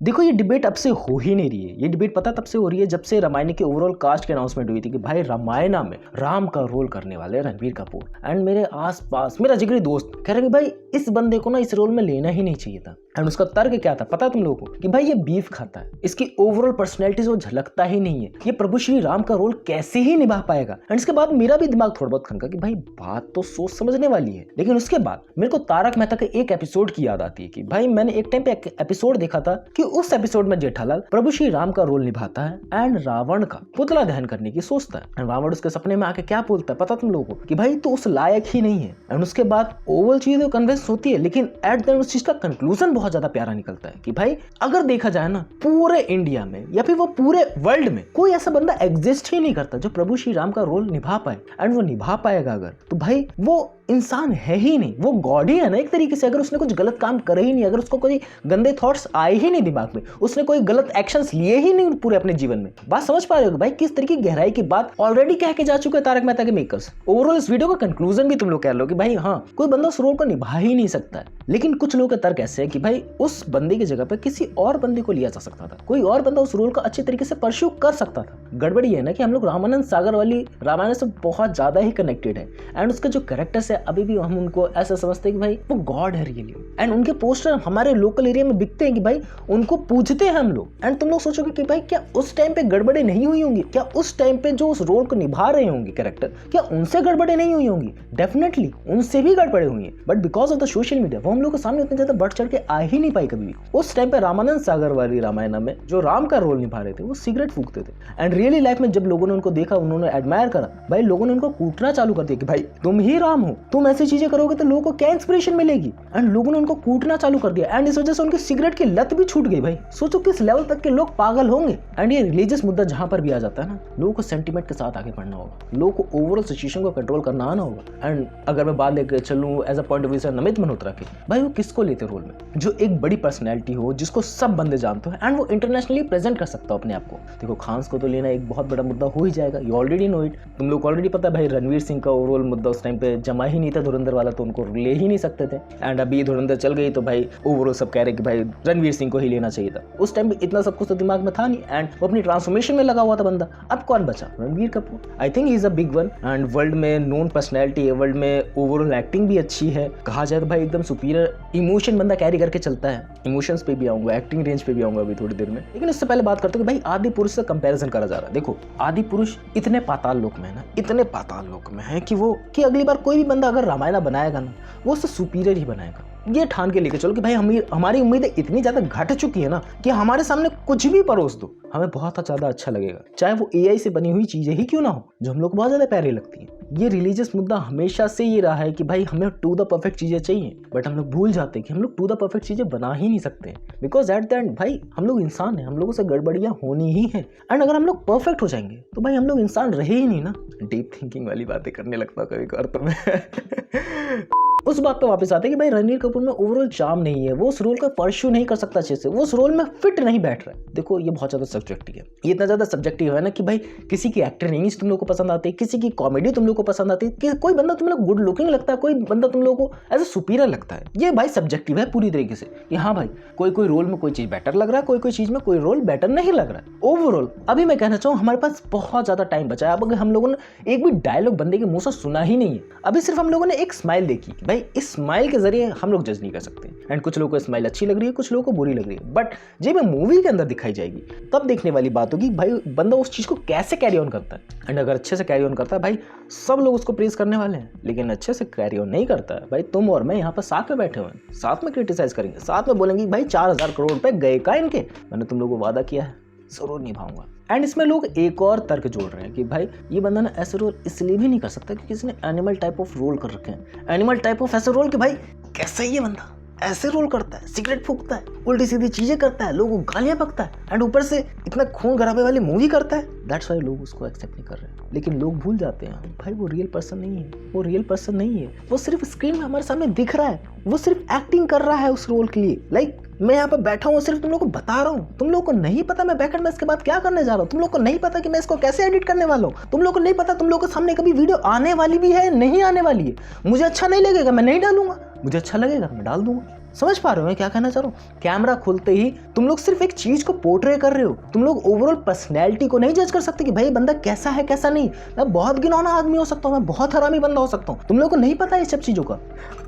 देखो ये डिबेट अब से हो ही नहीं रही है, ये डिबेट पता तब से हो रही है जब से रामायण की ओवरऑल कास्ट की अनाउंसमेंट हुई थी कि भाई रामायणा में राम का रोल करने वाले रणबीर कपूर। एंड मेरे आसपास मेरा जिगरी दोस्त कह रहे कि भाई इस बंदे को ना इस रोल में लेना ही नहीं चाहिए था। एंड उसका तर्क क्या था पता है तुम लोगों को कि भाई ये बीफ खाता है, इसकी ओवरऑल पर्सनैलिटी वो झलकता ही नहीं है, ये प्रभु श्री राम का रोल कैसे ही निभा पाएगा। एंड इसके बाद मेरा भी दिमाग थोड़ा बहुत खनका कि भाई बात तो सोच समझने वाली है। लेकिन उसके बाद मेरे को तारक मेहता के एक एपिसोड की याद आती है कि भाई मैंने एक टाइम पे एपिसोड देखा था कि उस एपिसोड में जेठालाल प्रभु श्री राम का रोल निभाता है एंड रावण का पुतला दहन करने की सोचता है। एंड रावण उसके सपने में आके क्या बोलता है पता तुम लोगों को कि भाई तो उस लायक ही नहीं है। एंड उसके बाद ओवरऑल चीजें कन्विंस होती है, लेकिन एट द एंड उस चीज का कंक्लूजन बहुत ज्यादा प्यारा निकलता है कि भाई अगर देखा जाए ना पूरे इंडिया में या फिर वो पूरे वर्ल्ड में कोई ऐसा बंदा एग्जिस्ट ही नहीं करता जो प्रभु श्री राम का रोल निभा पाए। एंड वो निभा पाएगा अगर तो भाई वो इंसान है ही नहीं, वो गॉड ही है ना एक तरीके से। अगर उसने कुछ गलत काम करे ही नहीं, अगर उसको कोई गंदे थॉट्स आए ही नहीं दिमाग में, उसने कोई गलत एक्शंस लिए ही नहीं पूरे अपने जीवन में। बात समझ पा रहे हो भाई किस तरीके की गहराई की बात ऑलरेडी कह के जा चुके हैं तारक मेहता के मेकर्स। ओवरऑल इस वीडियो का कंक्लूजन भी तुम लोग कह लो कि भाई हाँ कोई बंदा उस रोल को निभा ही नहीं सकता है। लेकिन कुछ लोगों का तर्क ऐसे है कि भाई उस बंदे की जगह पर किसी और बंदे को लिया जा सकता था, कोई और बंदा उस रोल को अच्छे तरीके से परस्यू कर सकता था। गड़बड़ी है ना कि हम लोग रामानंद सागर वाली रामायण से बहुत ज्यादा ही कनेक्टेड है। एंड उसका जो कैरेक्टर्स है अभी भी हम उनको ऐसा समझते हैं कि भाई वो गॉड है रियली। एंड उनके पोस्टर हमारे लोकल एरिया में बिकते हैं कि भाई उनको पूजते हैं हम लोग। एंड तुम लोग सोचोगे कि भाई क्या उस टाइम पे गड़बड़े नहीं हुई होंगी, क्या उस टाइम पे जो उस रोल को निभा रहे होंगे कैरेक्टर क्या उनसे गड़बड़े नहीं हुई होंगी? डेफिनेटली उनसे भी गड़बड़े हुई हैं, but because of the social media वो हम लोग के सामने उतने ज्यादा बढ़ चढ़ के आ ही नहीं पाई कभी भी। उस टाइम पे रामानंद सागर वाली रामायण में जो राम का रोल निभा रहे थे वो सिगरेट फूकते थे। एंड रियली लाइफ में जब लोगों ने उनको देखा, उन्होंने एडमायर करा, भाई लोगों ने उनको कूटना चालू कर दिया कि भाई तुम ही राम हो, तुम ऐसी चीजें करोगे तो लोगों को क्या इंस्पिरेशन मिलेगी। एंड लोगों ने उनको कूटना चालू कर दिया। एंड इस वजह से उनकी सिगरेट की लत भी छूट गई। भाई सोचो किस लेवल तक के लोग पागल होंगे। एंड ये रिलीजियस मुद्दा जहां पर भी आ जाता है ना, लोगों को सेंटिमेंट के साथ आगे बढ़ना होगा, लोगों को ओवरऑल सिचुएशन को कंट्रोल करना आना होगा। एंड अगर मैं बात लेकर चलूं as a point of view से नमित मल्होत्रा के, भाई वो किसको लेते रोल में जो एक बड़ी पर्सनैलिटी हो, जिसको सब बंदे जानते हो एंड वो इंटरनेशनली प्रेजेंट कर सकता हो अपने आप को। देखो खान्स को तो लेना एक बहुत बड़ा मुद्दा हो ही जाएगा, यू ऑलरेडी नो इट। तुम लोग ऑलरेडी पता है भाई रणवीर सिंह का ओवरऑल मुद्दा उस टाइम पे जमा ही नहीं था धुरंधर वाला, तो उनको ले ही नहीं सकते थे। एंड अभी धुरंधर चल गई तो भाई ओवरऑल सब कह रहे कि भाई रणवीर सिंह को ही लेना चाहिए था। उस टाइम पे इतना सब कुछ तो दिमाग में था नहीं एंड वो अपनी ट्रांसफॉर्मेशन में लगा हुआ था बंदा। अब कौन बचा? Ranbir Kapoor. I think he is a big one and world में नोन पर्सनैलिटी है, वर्ल्ड में ओवरऑल एक्टिंग भी अच्छी है, कहा जाए तो भाई एकदम सुपीरियर इमोशन बंदा कैरी करके चलता है। इमोशंस पे भी आऊंगा, एक्टिंग रेंज पे भी आऊंगा अभी थोड़ी देर में। लेकिन उससे पहले बात करते हैं कि भाई आदि पुरुष से कंपैरिजन करा जा रहा है। देखो आदि पुरुष इतने पाताल लोक में है ना, इतने पाताल लोक में है कि वो कि अगली बार कोई भी बंदा अगर रामायण बनाएगा ना वो उससे सुपीरियर ही बनाएगा। ये ठान के लेके चलो कि भाई हमारी उम्मीदें इतनी ज्यादा घट चुकी है ना कि हमारे सामने कुछ भी परोस दो हमें बहुत ज्यादा अच्छा लगेगा, चाहे वो एआई से बनी हुई चीजें ही क्यों ना हो जो हम लोग को बहुत ज्यादा प्यारी लगती है। ये रिलीजियस मुद्दा हमेशा से ये रहा है कि भाई हमें टू द परफेक्ट चीजें चाहिए, बट हम लोग भूल जाते हैं कि हम लोग टू द परफेक्ट चीजें बना ही नहीं सकते, बिकॉज एट द एंड भाई हम लोग इंसान हैं, हम लोगों से गड़बड़ियां होनी ही है। एंड अगर हम लोग परफेक्ट हो जाएंगे तो भाई हम लोग इंसान रहे ही नहीं ना। डीप थिंकिंग वाली बातें करने लगता हूं कभी कभार तो मैं उस बात पे वापस आते हैं कि भाई रणबीर कपूर में ओवरऑल चार्म नहीं है, वो उस रोल को परस्यू नहीं कर सकता अच्छे से, वो उस रोल में फिट नहीं बैठ रहा है। देखो ये बहुत ज्यादा सब्जेक्टिव है, ये इतना ज्यादा सब्जेक्टिव है ना कि भाई किसी की एक्टिंग तुम लोग को पसंद आती है, किसी की कॉमेडी तुम लोग को पसंद आती है, कोई बंदा तुम लोग गुड लुकिंग लगता है, कोई बंदा तुम लोग को एज ए सुपीरियर लगता है। ये भाई सब्जेक्टिव है पूरी तरीके से कि हाँ भाई कोई रोल में कोई चीज बेटर लग रहा है, कोई चीज में कोई रोल बेटर नहीं लग रहा है। ओवरऑल अभी मैं कहना चाहूँ हमारे पास बहुत ज्यादा टाइम बचा है। अब अगर हम लोगों ने एक भी डायलॉग बंदे के मुंह से सुना ही नहीं है, अभी सिर्फ हम लोगों ने एक स्माइल देखी, भाई इस स्माइल के जरिए हम लोग जज नहीं कर सकते। एंड कुछ लोगों को स्माइल अच्छी लग रही है, कुछ लोगों को बुरी लग रही है, बट जब ये मूवी के अंदर दिखाई जाएगी तब देखने वाली बात होगी भाई बंदा उस चीज को कैसे कैरी ऑन करता है। एंड अगर अच्छे से कैरी ऑन करता है भाई सब लोग उसको प्रेज करने वाले हैं, लेकिन अच्छे से कैरी ऑन नहीं करता है भाई तुम और मैं यहाँ पर साथ में बैठे हुए हैं, साथ में क्रिटिसाइज करेंगे, साथ में बोलेंगे भाई 4000 करोड़ रुपए गए का इनके, मैंने तुम लोगों को वादा किया है जरूर निभाऊंगा। एंड इसमें लोग एक और तर्क जोड़ रहे हैं कि भाई ये बंदा ना ऐसे रोल इसलिए भी नहीं कर सकता क्योंकि इसने एनिमल टाइप ऑफ रोल कर रखे हैं। एनिमल टाइप ऑफ ऐसे रोल कि भाई कैसे ये बंदा ऐसे रोल करता है, सिगरेट फूकता है, उल्टी सीधी चीजें करता है, लोगों को गालियां बकता है एंड ऊपर से इतना खून खराबे वाली मूवी करता है। दैट्स व्हाई लोग उसको एक्सेप्ट नहीं कर रहे हैं। लेकिन लोग भूल जाते हैं भाई वो रियल पर्सन नहीं है, वो रियल पर्सन नहीं है, वो सिर्फ स्क्रीन में हमारे सामने दिख रहा है, वो सिर्फ एक्टिंग कर रहा है उस रोल के लिए। लाइक मैं यहाँ पर बैठा हूँ सिर्फ तुम लोग को बता रहा हूँ, तुम लोग को नहीं पता मैं बैकएंड में इसके बाद क्या करने जा रहा हूँ, तुम लोग को नहीं पता कि मैं इसको कैसे एडिट करने वाला हूँ, तुम लोग को नहीं पता तुम लोग के सामने कभी वीडियो आने वाली भी है नहीं आने वाली है। मुझे अच्छा नहीं लगेगा मैं नहीं डालूंगा, मुझे अच्छा लगेगा मैं डाल दूंगा। समझ पा रहे हो मैं क्या कहना चाह रहा हूँ? कैमरा खुलते ही तुम लोग सिर्फ एक चीज को पोर्ट्रे कर रहे हो, तुम लोग ओवरऑल पर्सनैलिटी को नहीं जज कर सकते कि भाई बंदा कैसा है कैसा नहीं। मैं बहुत घिनौना आदमी हो सकता हूँ, मैं बहुत हरामी बंदा हो सकता हूँ, तुम लोग को नहीं पता इस सब चीजों का।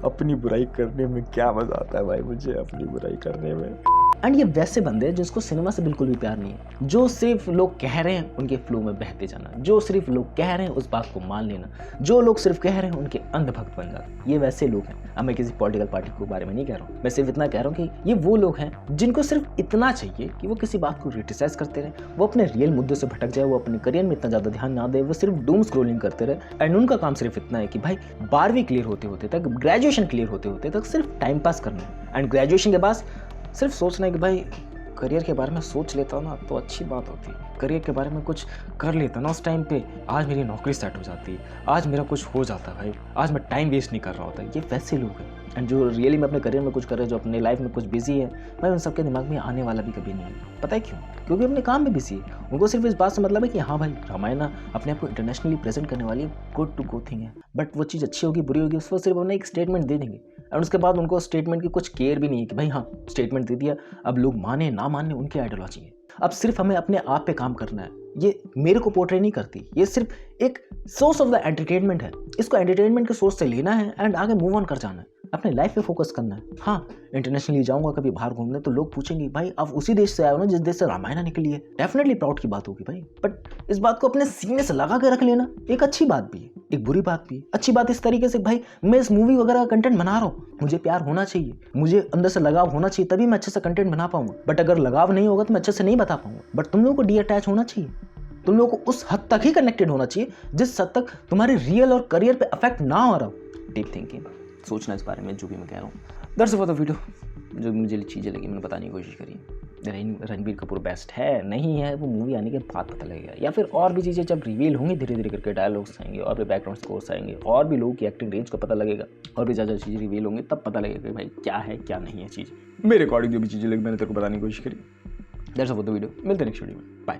अपनी बुराई करने में क्या मजा आता है भाई, मुझे अपनी बुराई करने में। एंड ये वैसे बंदे हैं जिसको सिनेमा से बिल्कुल भी प्यार नहीं है, जो सिर्फ लोग कह रहे हैं उनके फ्लो में बहते जाना, जो सिर्फ लोग कह रहे हैं उस बात को मान लेना, जो लोग सिर्फ कह रहे हैं उनके अंधभक्त बन जाते। ये वैसे लोग हैं। अब मैं किसी पॉलिटिकल पार्टी के बारे में नहीं कह रहा हूँ, मैं सिर्फ इतना कह रहा हूँ कि ये वो लोग हैं जिनको सिर्फ इतना चाहिए कि वो किसी बात को क्रिटिसाइज करते रहे, वो अपने रियल मुद्दे से भटक जाए, वो अपने करियर में इतना ज़्यादा ध्यान ना दे, वो सिर्फ डूम स्क्रोलिंग करते रहे। एंड उनका काम सिर्फ इतना है कि भाई 12वीं क्लियर होते होते तक, ग्रेजुएशन क्लियर होते होते तक सिर्फ टाइम पास करना है। एंड ग्रेजुएशन के बाद सिर्फ सोचना है कि भाई करियर के बारे में सोच लेता ना तो अच्छी बात होती है, करियर के बारे में कुछ कर लेता ना उस टाइम पे, आज मेरी नौकरी सेट हो जाती, आज मेरा कुछ हो जाता भाई, आज मैं टाइम वेस्ट नहीं कर रहा होता। ये वैसे लोग हैं एंड जो रियली में अपने करियर में कुछ कर रहे हैं, जो अपने लाइफ में कुछ बिजी है, भाई उन सबके दिमाग में आने वाला भी कभी नहीं है। पता है क्यों? क्योंकि अपने काम में बिजी है। उनको सिर्फ इस बात से मतलब है कि हाँ भाई रामायण अपने आप को इंटरनेशनली प्रेजेंट करने वाली गुड टू गो थिंग है, बट वो चीज़ अच्छी होगी बुरी होगी उसको सिर्फ उन्हें एक स्टेटमेंट दे देंगे और उसके बाद उनको स्टेटमेंट की कुछ केयर भी नहीं है कि भाई हाँ स्टेटमेंट दे दिया, अब लोग माने ना माने उनकी आइडियोलॉजी है। अब सिर्फ हमें अपने आप पे काम करना है। ये मेरे को पोर्ट्रे नहीं करती, ये सिर्फ एक सोर्स ऑफ द एंटरटेनमेंट है। इसको एंटरटेनमेंट के सोर्स से लेना है एंड आगे मूव ऑन कर जाना है, अपने लाइफ पे फोकस करना है। हाँ इंटरनेशनली जाऊंगा कभी बाहर घूमने तो लोग पूछेंगे भाई आप उसी देश से आए हो ना जिस देश से रामायण निकली है, डेफिनेटली प्राउड की बात होगी भाई, बट इस बात को अपने सीने से लगा के रख लेना एक अच्छी बात भी है, एक बुरी बात भी है। अच्छी बात इस तरीके से भाई मैं इस मूवी वगैरह का कंटेंट बना रहा हूँ, मुझे प्यार होना चाहिए, मुझे अंदर से लगाव होना चाहिए, तभी मैं अच्छे से कंटेंट बना पाऊंगा। बट अगर लगाव नहीं होगा तो मैं अच्छे से नहीं बता पाऊंगा। बट तुम लोगों को डी अटैच होना चाहिए, तुम लोगों को उस हद तक ही कनेक्टेड होना चाहिए जिस हद तक तुम्हारे रियल और करियर पे अफेक्ट ना हो रहा हो। डीप थिंकिंग, सोचना इस बारे में जो भी मैं कह रहा हूँ। That's for the video. जो मुझे चीज़ें लगी मैंने बताने की कोशिश करी। रणबीर कपूर बेस्ट है नहीं है वो मूवी आने के बाद पता लगेगा, या फिर और भी चीज़ें जब रिवील होंगी धीरे धीरे करके, डायलॉग्स आएंगे और भी बैकग्राउंड स्कोर्स आएंगे और भी लोगों की एक्टिंग रेंज को पता लगेगा और भी ज़्यादा चीज़ें रिवील होंगी, तब पता लगेगा कि भाई क्या है क्या नहीं है चीज़। मेरे अकॉर्डिंग जो भी चीज़ें लगी मैंने तेरे को बताने की कोशिश करी। That's for the video. मिलते हैं नेक्स्ट वीडियो में। बाय।